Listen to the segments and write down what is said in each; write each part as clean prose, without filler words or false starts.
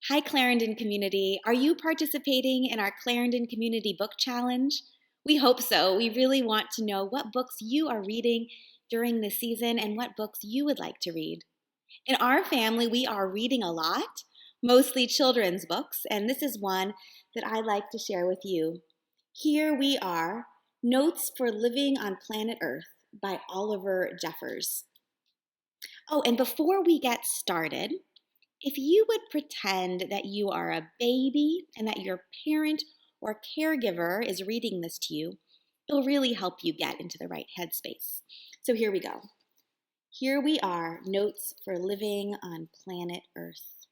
Hi, Clarendon community. Are you participating in our Clarendon Community Book Challenge? We hope so. We really want to know what books you are reading during this season and what books you would like to read. In our family, we are reading a lot, mostly children's books, and this is one that I'd like to share with you. Here we are, Notes for Living on Planet Earth by Oliver Jeffers. Oh, and before we get started, if you would pretend that you are a baby and that your parent or caregiver is reading this to you, it'll really help you get into the right headspace. So here we go. Here we are, Notes for Living on Planet Earth.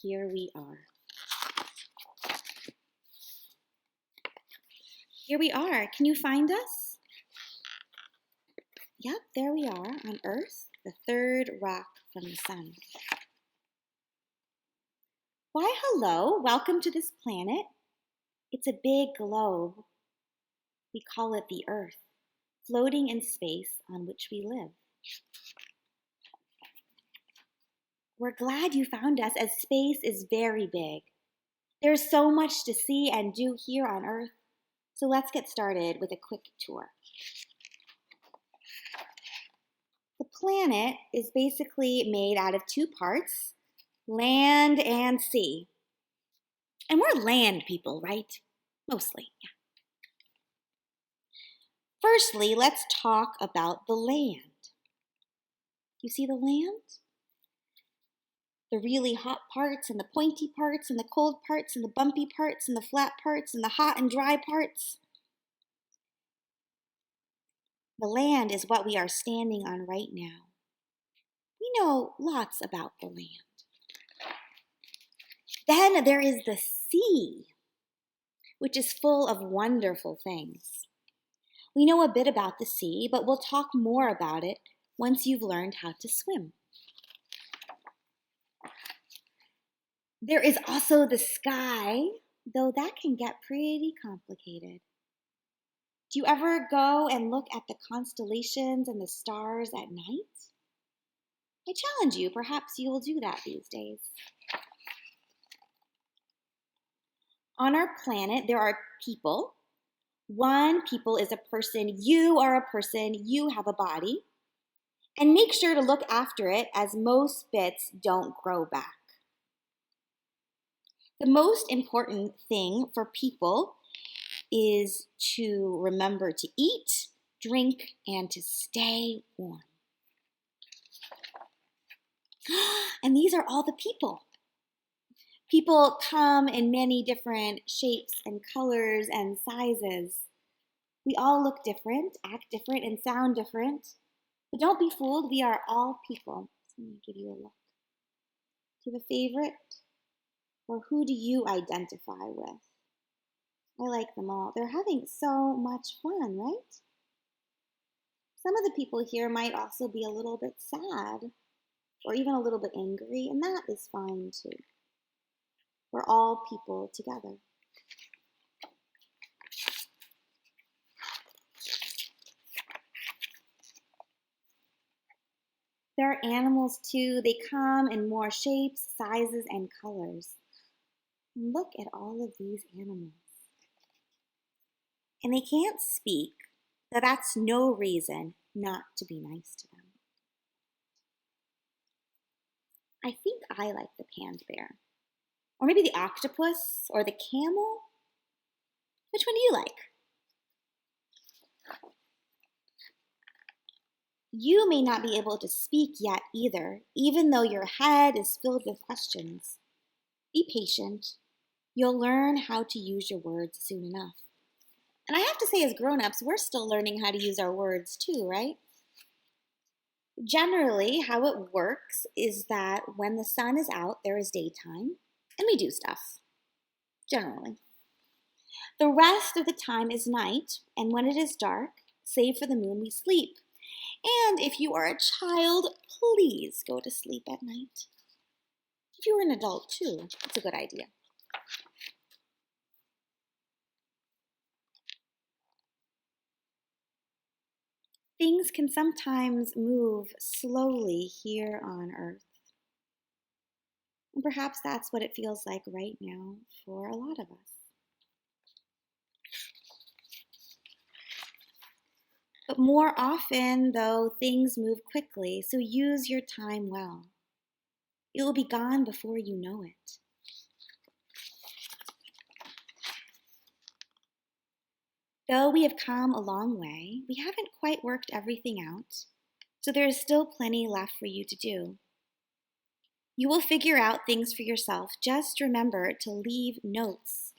Here we are. Here we are. Can you find us? Yep, there we are on Earth, the third rock from the sun. Why, hello. Welcome to this planet. It's a big globe. We call it the Earth, floating in space on which we live. We're glad you found us, as space is very big. There's so much to see and do here on Earth, so let's get started with a quick tour. The planet is basically made out of two parts, land and sea. And we're land people, right? Mostly, yeah. Firstly, let's talk about the land. You see the land? The really hot parts and the pointy parts and the cold parts and the bumpy parts and the flat parts and the hot and dry parts. The land is what we are standing on right now. We know lots about the land. Then there is the sea, which is full of wonderful things. We know a bit about the sea, but we'll talk more about it once you've learned how to swim. There is also the sky, though that can get pretty complicated. Do you ever go and look at the constellations and the stars at night? I challenge you, perhaps you will do that these days. On our planet, there are people. One people is a person, you are a person, you have a body. And make sure to look after it, as most bits don't grow back. The most important thing for people is to remember to eat, drink, and to stay warm. And these are all the people. People come in many different shapes and colors and sizes. We all look different, act different, and sound different. But don't be fooled, we are all people. So let me give you a look. Do you have a favorite? Or who do you identify with? I like them all. They're having so much fun, right? Some of the people here might also be a little bit sad or even a little bit angry, and that is fine too. We're all people together. There are animals too. They come in more shapes, sizes, and colors. And look at all of these animals. And they can't speak, but that's no reason not to be nice to them. I think I like the panda bear. Or maybe the octopus or the camel. Which one do you like? You may not be able to speak yet either, even though your head is filled with questions. Be patient. You'll learn how to use your words soon enough. And I have to say, as grown-ups, we're still learning how to use our words too, right? Generally, how it works is that when the sun is out, there is daytime, and we do stuff, generally. The rest of the time is night, and when it is dark, save for the moon, we sleep. And if you are a child, please go to sleep at night. If you are an adult too, it's a good idea. Things can sometimes move slowly here on Earth. And perhaps that's what it feels like right now for a lot of us. But more often, though, things move quickly, so use your time well. It will be gone before you know it. Though we have come a long way, we haven't quite worked everything out, so there is still plenty left for you to do. You will figure out things for yourself. Just remember to leave notes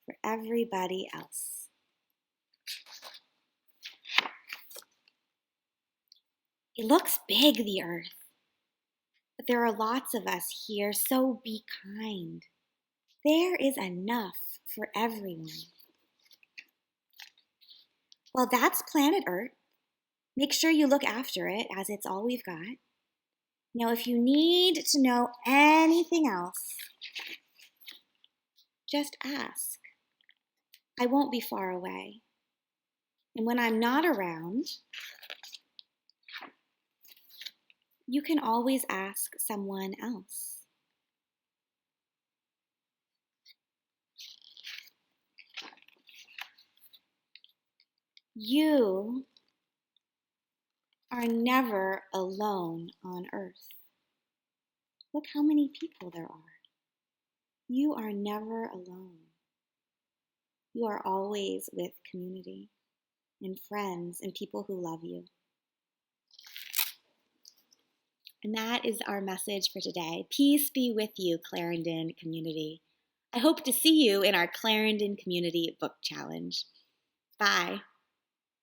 for everybody else. It looks big, the Earth, but there are lots of us here, so be kind. There is enough for everyone. Well, that's planet Earth. Make sure you look after it, as it's all we've got. Now, if you need to know anything else, just ask. I won't be far away. And when I'm not around, you can always ask someone else. You are never alone on Earth. Look how many people there are. You are never alone. You are always with community and friends and people who love you. And that is our message for today. Peace be with you, Clarendon community. I hope to see you in our Clarendon Community Book Challenge. Bye.